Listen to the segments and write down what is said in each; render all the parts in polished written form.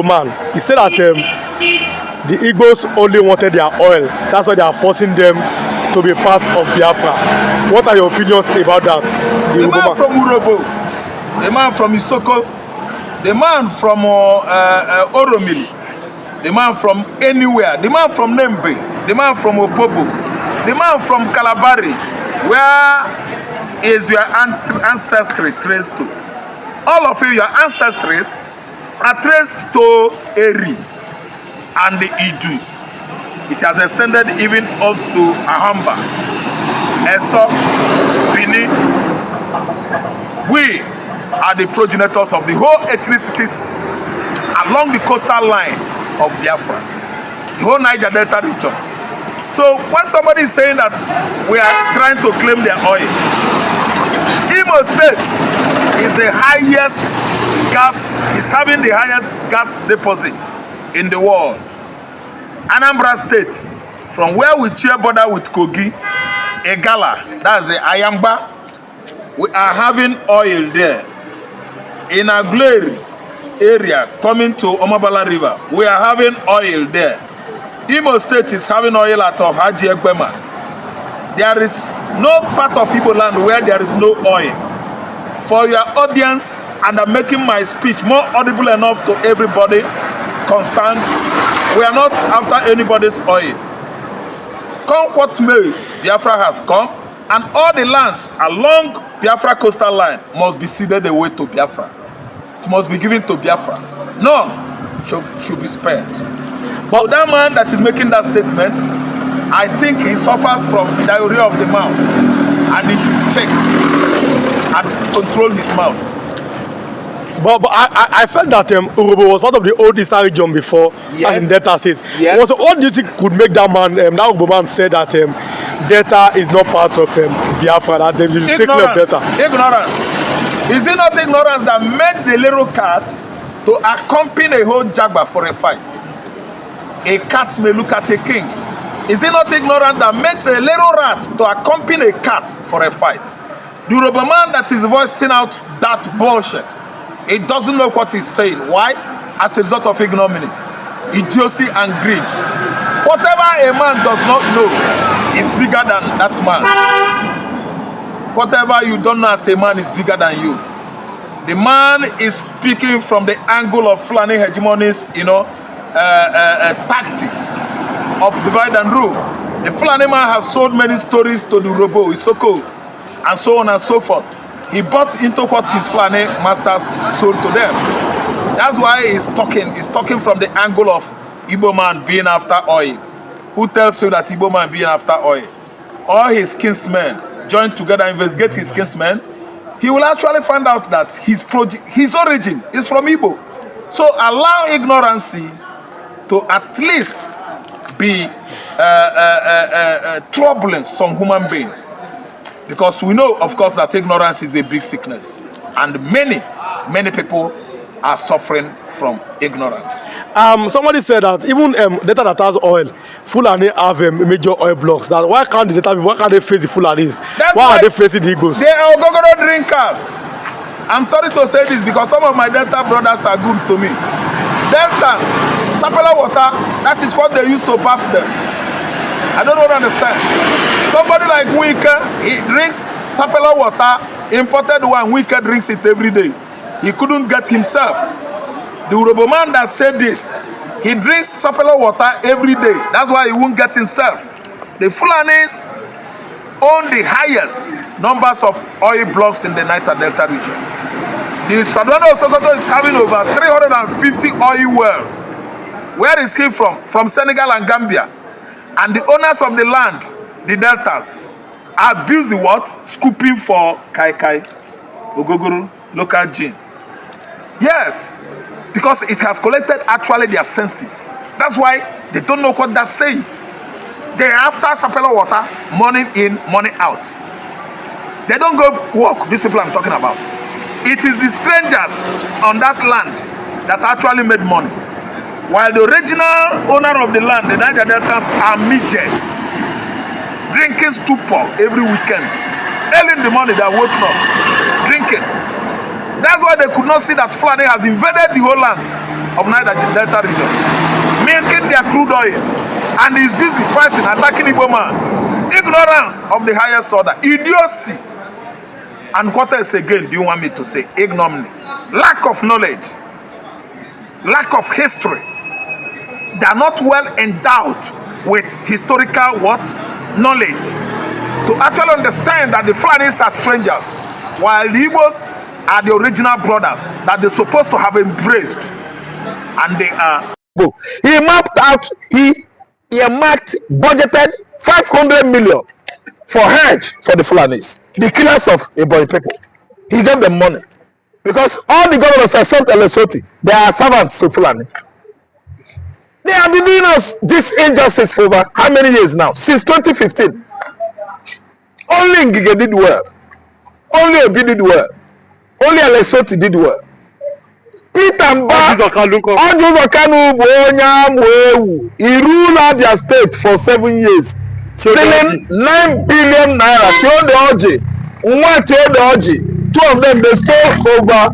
Man, he said that the Igbos only wanted their oil. That's why they are forcing them to be part of Biafra. What are your opinions about that? The man from Urhobo, the man from Isoko, the man from Oromili, the man from anywhere, the man from Nembe, the man from Opobo, the man from Kalabari, where is your ancestry traced to? All of you, your ancestries are traced to Eri and the Idu. It has extended even up to Ahamba, Eso, Bini. We are the progenitors of the whole ethnicities along the coastal line of Biafra, the whole Niger Delta region. So when somebody is saying that we are trying to claim their oil, Imo State is the highest gas, is having the highest gas deposit in the world. Anambra State, from where we share border with Kogi, Egala, that's the Ayamba, we are having oil there. In Aguleri area, coming to Omabala River, we are having oil there. Imo State is having oil at Haji Egbema. There is no part of Igbo land where there is no oil. For your audience, and I'm making my speech more audible enough to everybody concerned, we are not after anybody's oil. Come what may, Biafra has come, and all the lands along Biafra coastal line must be ceded away to Biafra. It must be given to Biafra. None should be spared. But that man that is making that statement, I think he suffers from diarrhea of the mouth, and he should check and control his mouth. But I felt that Urhobo was part of the old Eastern region before, yes, in Delta State. Yes. What do you think could make that man, that Urhobo Man said that Delta is not part of Biafra, that they should take care of Delta? Ignorance. Is it not ignorance that made the little cat to accompany a whole jaguar for a fight? A cat may look at a king. Is it not ignorance that makes a little rat to accompany a cat for a fight? The Urhobo Man that is voicing out that bullshit, he doesn't know what he's saying. Why? As a result of ignominy, idiocy, and greed. Whatever a man does not know is bigger than that man. Whatever you don't know as a man is bigger than you. The man is speaking from the angle of Fulani hegemonies, tactics of divide and rule. The Fulani man has sold many stories to the Urhobo, Isoko, and so on and so forth. He bought into what his Fulani masters sold to them. That's why he's talking from the angle of Igbo man being after oil. Who tells you that Igbo man being after oil? All his kinsmen join together, investigate his kinsmen. He will actually find out that his origin is from Igbo. So allow ignorance to at least be troubling some human beings. Because we know, of course, that ignorance is a big sickness. And many people are suffering from ignorance. Somebody said that even Delta that has oil, Fulani have major oil blocks. That why can't the Delta, why can't they face the Fulanis? Why are they facing the Igbos? They are Ogogoro drinkers. I'm sorry to say this because some of my Delta brothers are good to me. Deltas, sapala water, that is what they use to bath them. I don't understand. Somebody like Wike, he drinks sapala water, imported one, Wike drinks it every day. He couldn't get himself. The Urhobo Man that said this, he drinks sapala water every day. That's why he won't get himself. The Fulanis own the highest numbers of oil blocks in the Niger Delta region. The Sadwana of Sokoto is having over 350 oil wells. Where is he from? From Senegal and Gambia. And the owners of the land, the deltas, are busy what? Scooping for Kai Kai, Ogogoro, local gin. Yes, because it has collected actually their senses. That's why they don't know what that's saying. They're after sapelo water, morning in, morning out. They don't go walk, these people I'm talking about. It is the strangers on that land that actually made money. While the original owner of the land, the Niger Deltas, are midgets, drinking stupor every weekend. Early in the morning, they are waking up, drinking. That's why they could not see that Fulani has invaded the whole land. of Niger Delta region, making their crude oil, and is busy fighting, attacking Urhobo Man. Ignorance of the highest order, idiocy. And what else again do you want me to say? Ignominy, lack of knowledge, lack of history. They are not well endowed with historical what? Knowledge to actually understand that the Fulanis are strangers, while the Igbos are the original brothers that they're supposed to have embraced, and they are. He mapped out, he marked, budgeted 500 million for hedge for the Fulanis, the killers of Igbo people. He gave them money because all the governors except Lesotho, they are servants to Fulani. They have been doing us this injustice for over how many years now? Since 2015. Only Ngige did well. Only Obi did well. Only Lesotho did well. Peter Mba, Ojuzo Kanu, he ruled out their state for 7 years, stealing 9 billion naira. Two of them, they stole over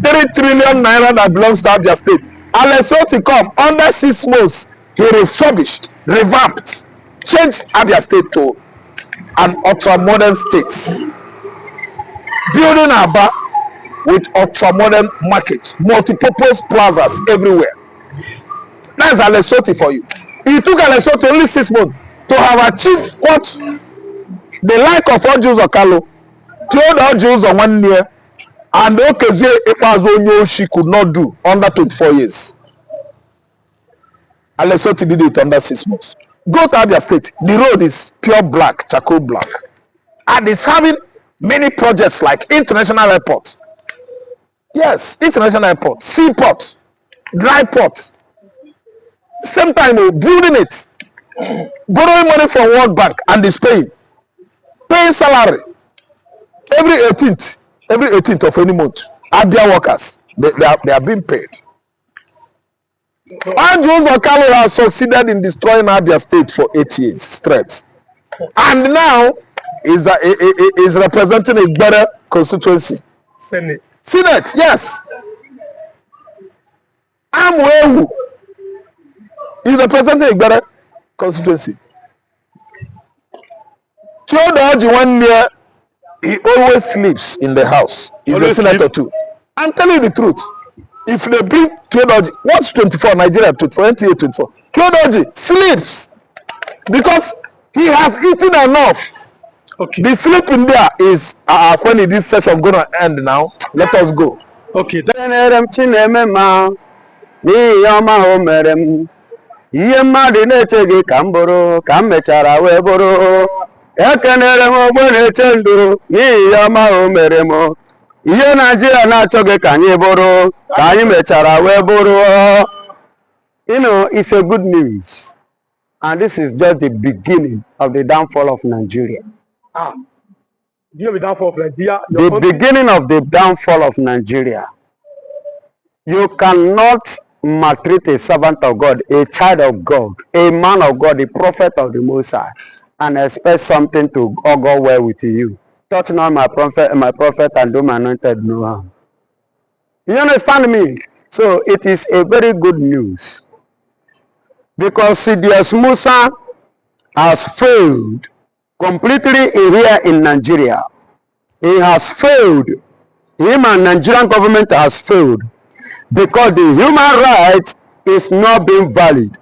3 trillion naira that belongs to Abia State. And Lesotho come under 6 months, he refurbished, revamped, changed Abia State to an ultra-modern state, building Aba with ultra-modern markets, multi-purpose plazas everywhere. That's a Lesotho for you. It took a Lesotho only 6 months to have achieved what the like of Ojuzo Kalo, killed Ojuzo 1 year, and Okezie Ikpeazu she could not do under 24 years. And Lesotho did it under 6 months. Go to Abia State, the road is pure black, charcoal black. And it's having many projects like international airport. Yes, international airport, seaport, dry port. Same time, building it, borrowing money from World Bank and displaying, paying salary every 18th of any month. Abia workers, they are being paid. Ojuzo Kalo has succeeded in destroying Abia State for 8 years straight, and now is representing a better constituency. Senate, yes. Amwewu is representing a better constituency. Theodoji 1 year, he always sleeps in the house. He's always a senator too. I'm telling you the truth. If they bring Theodoji, what's 24 Nigeria 24, 28, 24? Theodoji sleeps because he has eaten enough. Okay. The sleeping there is when this session going to end now. Let us go. Okay. Ihe Nigeria na-achọghị ka anyị bụrụ ka anyị mechara wee bụrụ. You know, it's a good news, and this is just the beginning of the downfall of Nigeria. The downfall of Nigeria. The beginning of the downfall of Nigeria. You cannot maltreat a servant of God, a child of God, a man of God, a prophet of the Most High, and expect something to go well with you. Touch not my prophet and do my anointed no harm. You understand me? So it is a very good news, because Sidious Musa has failed completely here in Nigeria. He has failed. Him and Nigerian government has failed because the human right is not being valid.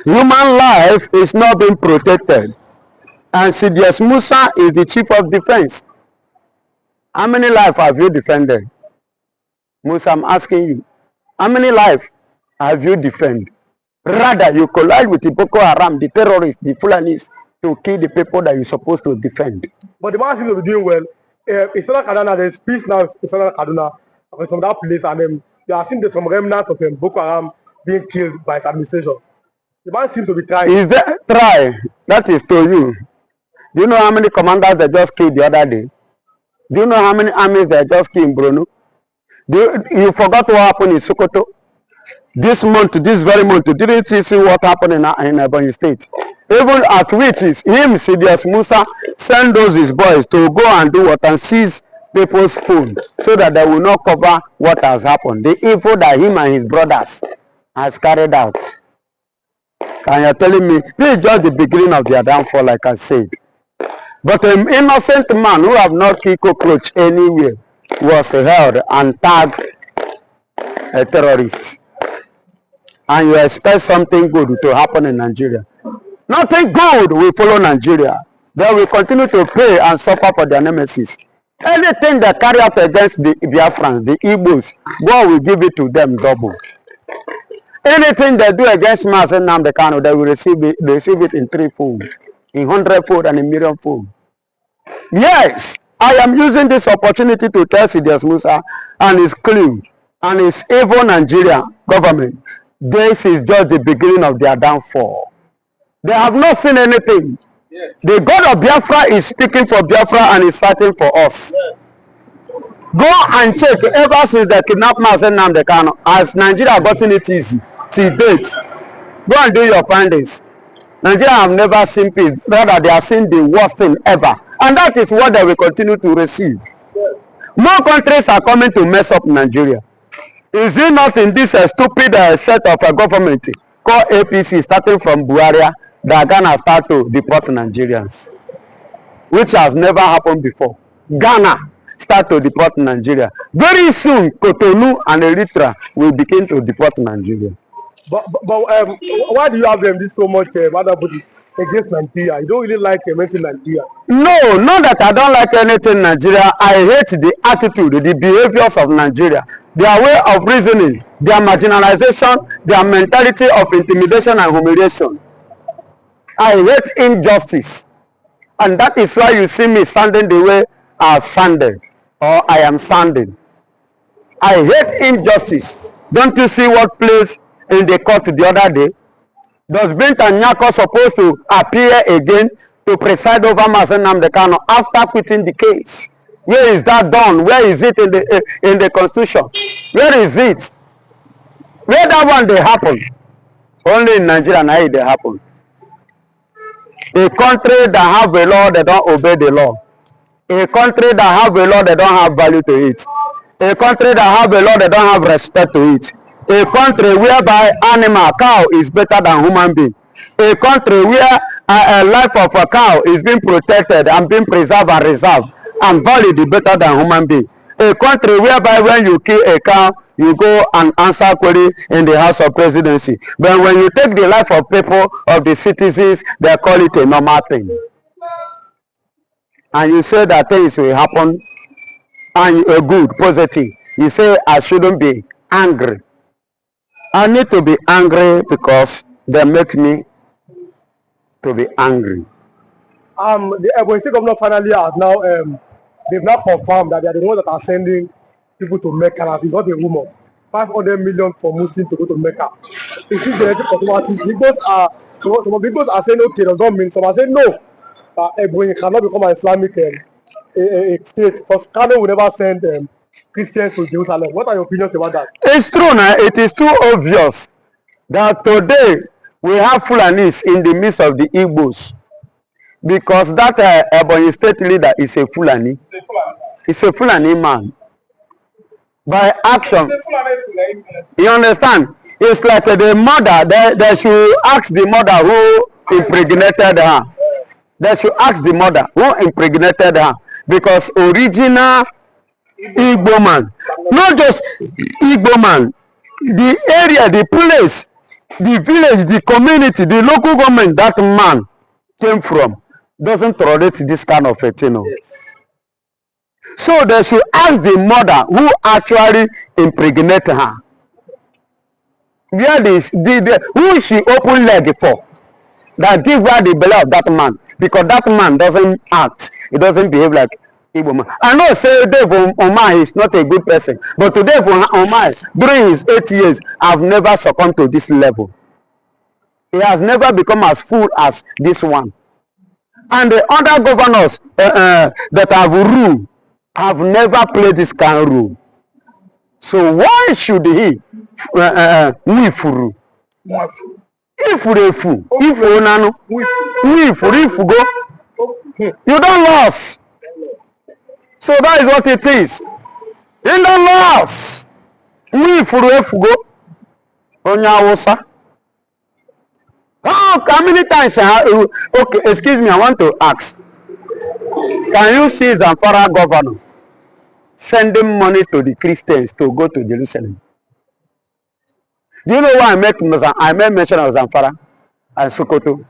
Human life is not being protected. And Sidious Musa is the chief of defense. How many lives have you defended? Musa, I'm asking you. How many lives have you defended? Rather, you collide with the Boko Haram, the terrorists, the Fulanis, to kill the people that you're supposed to defend. But the man seems to be doing well. In Southern Kaduna, there's peace now in Southern Kaduna. From that place, and you are seeing some remnants of Boko Haram being killed by his administration. The man seems to be trying. Is that try? That is to you. Do you know how many commanders they just killed the other day? Do you know how many armies they just killed in Bruno? You forgot what happened in Sokoto? This month, this very month, didn't you see what happened in Ebonyi State? Even at which is him, Sidious Musa, send those his boys to go and do what and seize people's phone so that they will not cover what has happened, the evil that him and his brothers has carried out. And you're telling me this is just the beginning of their downfall, like I said. But an innocent man who have not killed cockroach anywhere was held and tagged a terrorist. And you expect something good to happen in Nigeria. Nothing good will follow Nigeria. They will continue to pay and suffer for their nemesis. Anything they carry out against the Biafrans, the Igbos, God will give it to them double. Anything they do against Mazen Namdekano, they will receive it in threefold, in 100-fold and in million-fold. Yes, I am using this opportunity to tell Sidious Musa and his crew and his evil Nigeria government, this is just the beginning of their downfall. They have not seen anything. Yes. The God of Biafra is speaking for Biafra and is fighting for us. Yes. Go and check ever since the kidnapped Mazen Namdekano, has Nigeria gotten it easy till date? Go and do your findings. Nigeria have never seen peace, rather they are seeing the worst thing ever. And that is what they will continue to receive. Yes. More countries are coming to mess up Nigeria. Is it not in this stupid set of a government called APC, starting from Buhari, that Ghana start to deport Nigerians? Which has never happened before. Ghana start to deport Nigeria. Very soon, Cotonou and Eritrea will begin to deport Nigeria. But why do you have this so much against Nigeria? You don't really like anything Nigeria? No, not that I don't like anything Nigeria. I hate the attitude, the behaviors of Nigeria, their way of reasoning, their marginalization, their mentality of intimidation and humiliation. I hate injustice. And that is why you see me standing the way I've standed, or I am standing. I hate injustice. Don't you see what place in the court the other day? Does Binta Nyako supposed to appear again to preside over Mazen Namdekano after quitting the case? Where is that done? Where is it in the constitution? Where is it? Where that one they happen? Only in Nigeria now they happen. A country that have a law, they don't obey the law. A country that have a law, they don't have value to it. A country that have a law, they don't have respect to it. A country whereby animal, cow is better than human being. A country where a life of a cow is being protected and being preserved and reserved and valued better than human being. A country whereby when you kill a cow, you go and answer query in the House of Presidency. But when you take the life of people, of the citizens, they call it a normal thing. And you say that things will happen and a good, positive. You say I shouldn't be angry. I need to be angry because they make me to be angry. The Ebonyi State governor finally has now they've now confirmed that they are the ones that are sending people to Mecca. It's not a rumor. 500 million for Muslims to go to Mecca. It's still genetic controversy. Some of the Igbos are saying okay, does not mean. Some are saying no. Ebonyi cannot become an Islamic state because Kano will never send Christians to Jerusalem. What are your opinions about that? It's true now. It is too obvious that today we have Fulanis in the midst of the Igbos. Because that Ebonyi state leader is a Fulani. He's a Fulani man. By action. You understand? It's like the mother, they should ask the mother who impregnated her. They should ask the mother who impregnated her. Because original Igbo man, not just Igbo man, the area, the place, the village, the community, the local government that man came from doesn't tolerate this kind of a thing. Yes. So they should ask the mother who actually impregnated her. Where who she open leg for? That give her the belly of that man. Because that man doesn't act. He doesn't behave like Igbo man. I know say Dave Omar is not a good person. But to Dave Omar, during his 8 years, I've never succumbed to this level. He has never become as full as this one. And the other governors that have ruled have never played this kind of rule. So why should he wifuru? Ifurefu, ifunanu, wifuru, ifugo. You don't lose. So that is what it is. In the laws, we fugo onya Hausa. How many times? Okay, excuse me, I want to ask. Can you see Zamfara governor sending money to the Christians to go to Jerusalem? Do you know why I made mention of Zamfara and Sokoto?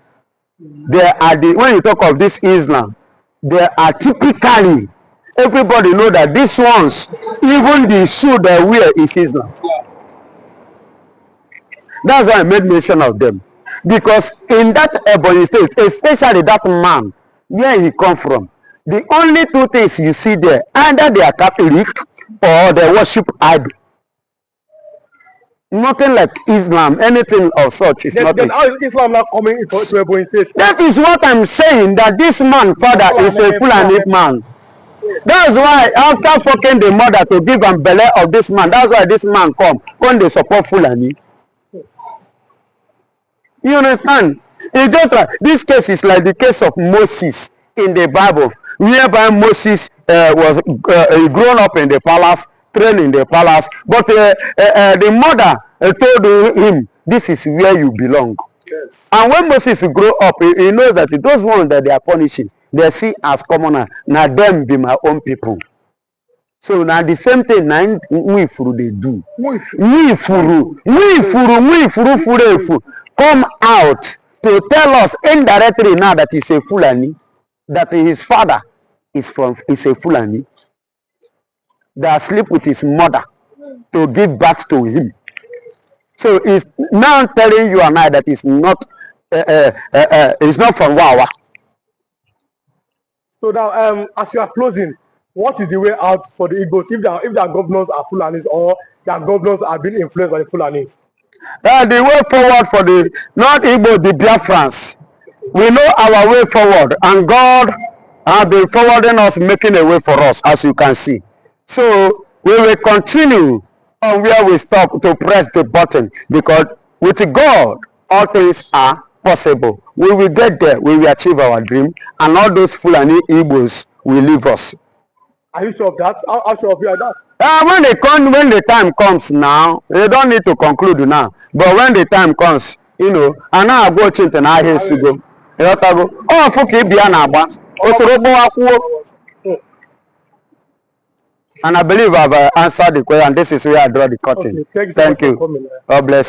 There are when you talk of this Islam, there are typically, everybody know that these ones, even the shoe they wear is Islam. That's why I made mention of them. Because in that Ebonyi state, especially that man, where he come from, the only two things you see there, either they are Catholic or they worship idol. Nothing like Islam, anything of such is nothing. Then how is Islam not coming to Ebonyi state? That is what I'm saying, that this man, father, is a Fulani man. That's why after fucking the mother to give am belle of this man, that's why this man come when they support Fulani. You understand? It's just like this case is like the case of Moses in the Bible, whereby Moses was grown up in the palace, trained in the palace, but the mother told him, "This is where you belong." Yes. And when Moses grew up, he knows that those ones that they are punishing, they see as commoner. Now them be my own people. So now the same thing now we furu they do. We furu come out to tell us indirectly now that he's a Fulani, that his father is a Fulani, that sleep with his mother to give birth to him. So he's now telling you and I that it's not from Wawa. So now, as you are closing, what is the way out for the Igbos if their governors are Fulanis or their governors are being influenced by the Fulanis? The way forward for the not Igbos, the Biafrans. We know our way forward, and God has been forwarding us, making a way for us, as you can see. So we will continue on where we stop to press the button, because with God, all things are possible. We will get there, we will achieve our dream, and all those Fulani Igbos will leave us. Are you sure of that? How sure of you are that? When the time comes now, they don't need to conclude now. But when the time comes, you know, and now I go to I hear to go. Oh, fuki biana and I believe I've answered the question, and this is where I draw the curtain. Okay, thank you. God bless you.